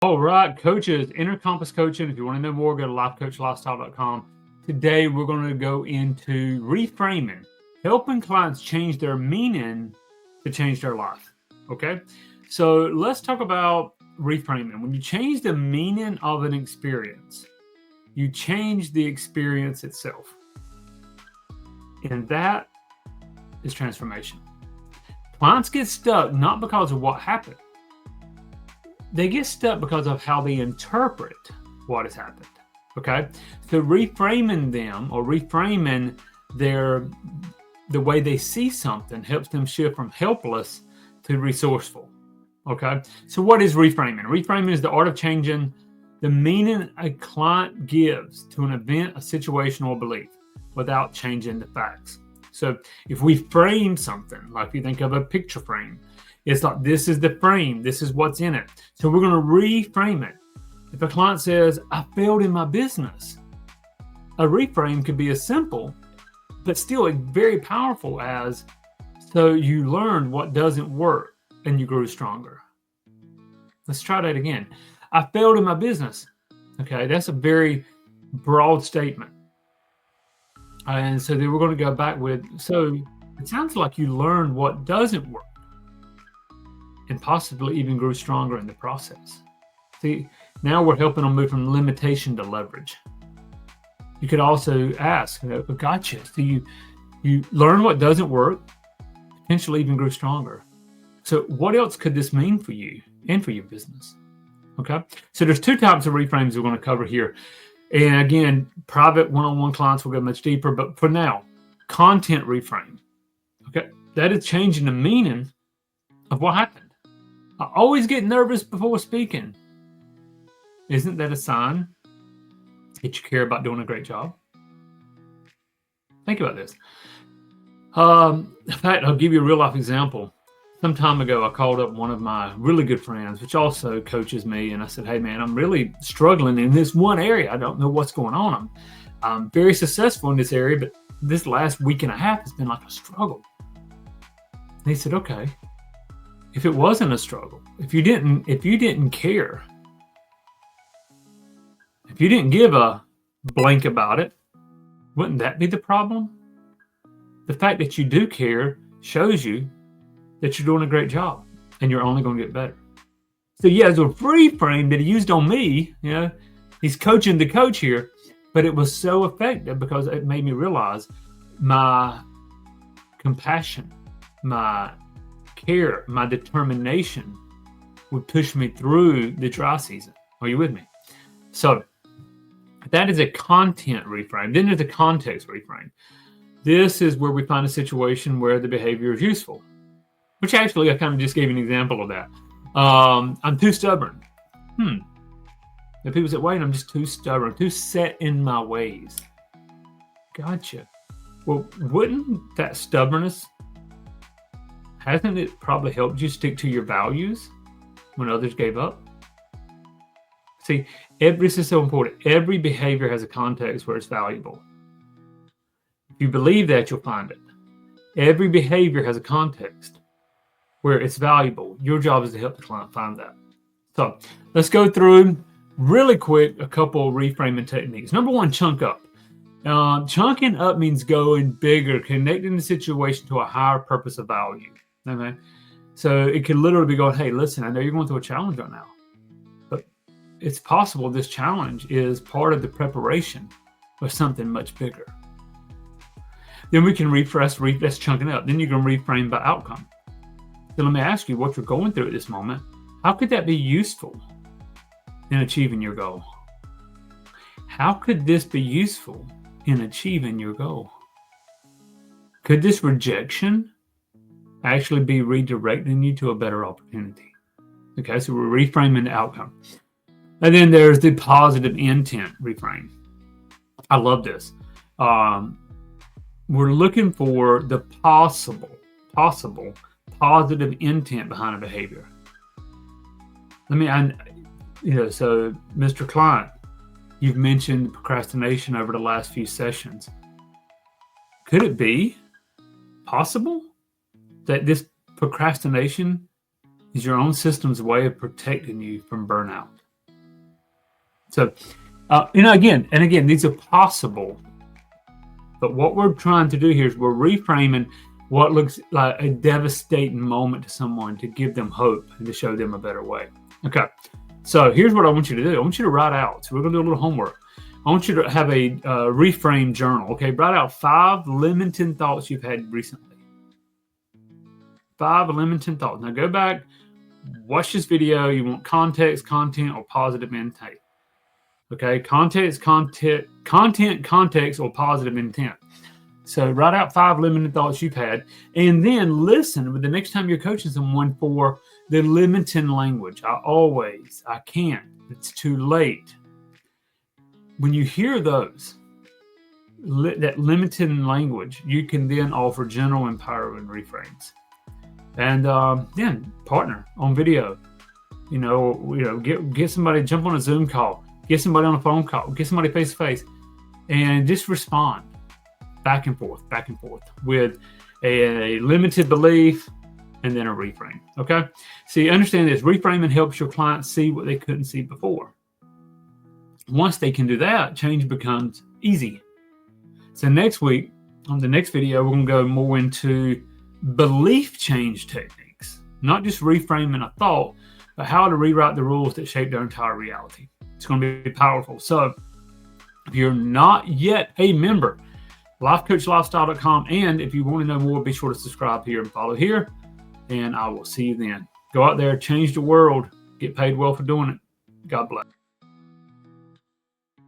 All right, coaches, Inner Compass Coaching. If you want to know more, go to lifecoachlifestyle.com. Today, we're going to go into reframing, helping clients change their meaning to change their life. Okay, so let's talk about reframing. When you change the meaning of an experience, you change the experience itself. And that is transformation. Clients get stuck not because of what happened. They get stuck because of how they interpret what has happened. Okay, so reframing them or reframing the way they see something helps them shift from helpless to resourceful. Okay, so what is reframing? Reframing is the art of changing the meaning a client gives to an event, a situation, or belief without changing the facts. So if we frame something, like if you think of a picture frame, it's like, this is the frame, this is what's in it. So we're going to reframe it. If a client says, I failed in my business, a reframe could be as simple, but still very powerful as, so you learned what doesn't work and you grew stronger. Let's try that again. I failed in my business. Okay, that's a very broad statement. And so then we're going to go back with, so it sounds like you learned what doesn't work and possibly even grew stronger in the process. See, now we're helping them move from limitation to leverage. You could also ask, gotcha. So you learn what doesn't work, potentially even grew stronger. So what else could this mean for you and for your business? Okay, so there's two types of reframes we're going to cover here. And again, private one-on-one clients will go much deeper, but for now, content reframe. Okay, that is changing the meaning of what happened. I always get nervous before speaking. Isn't that a sign that you care about doing a great job? Think about this. In fact, I'll give you a real life example. Some time ago, I called up one of my really good friends, which also coaches me, and I said, hey, man, I'm really struggling in this one area. I don't know what's going on. I'm very successful in this area, but this last week and a half has been like a struggle. And he said, okay, if it wasn't a struggle, if you didn't care, if you didn't give a blank about it, wouldn't that be the problem? The fact that you do care shows you that you're doing a great job and you're only going to get better. So yeah, it's a reframe that he used on me. He's coaching the coach here, but it was so effective because it made me realize my compassion, my care, my determination would push me through the dry season. Are you with me? So that is a content reframe. Then there's a context reframe. This is where we find a situation where the behavior is useful, which actually I kind of just gave an example of that. I'm too stubborn. And people say, wait, I'm just too stubborn, too set in my ways. Gotcha. Well, wouldn't that stubbornness, hasn't it probably helped you stick to your values when others gave up? See, this is so important. Every behavior has a context where it's valuable. If you believe that, you'll find it. Every behavior has a context where it's valuable. Your job is to help the client find that. So let's go through really quick a couple of reframing techniques. Number one, chunk up. Chunking up means going bigger, connecting the situation to a higher purpose of value. Okay? So it could literally be going, hey, listen, I know you're going through a challenge right now, but it's possible this challenge is part of the preparation of something much bigger. Then we can that's chunking up. Then you can reframe by outcome. So let me ask you, what you're going through at this moment, how could that be useful in achieving your goal? How could this be useful in achieving your goal? Could this rejection actually be redirecting you to a better opportunity? Okay, so we're reframing the outcome. And then there's the positive intent reframe. I love this. We're looking for the possible positive intent behind a behavior. So Mr. Client, you've mentioned procrastination over the last few sessions. Could it be possible that this procrastination is your own system's way of protecting you from burnout? So, again, these are possible. But what we're trying to do here is we're reframing what looks like a devastating moment to someone to give them hope and to show them a better way. Okay, so here's what I want you to do. I want you to write out. So we're going to do a little homework. I want you to have a reframe journal. Okay, write out 5 limiting thoughts you've had recently. 5 limiting thoughts. Now go back, watch this video. You want context, content, or positive intent. Okay, context, or positive intent. So write out 5 limiting thoughts you've had, and then listen with the next time you're coaching someone for the limiting language. I can't, it's too late. When you hear those, that limiting language, you can then offer general empowering reframes. And then partner on video. Get somebody, jump on a Zoom call. Get somebody on a phone call, get somebody face to face, and just respond back and forth with a limited belief and then a reframe. Okay. See, understand this, reframing helps your clients see what they couldn't see before. Once they can do that, change becomes easy. So next week, on the next video, we're going to go more into belief change techniques, not just reframing a thought, but how to rewrite the rules that shape their entire reality. It's going to be powerful. So if you're not yet a member, lifecoachlifestyle.com. And if you want to know more, be sure to subscribe here and follow here. And I will see you then. Go out there, change the world, get paid well for doing it. God bless.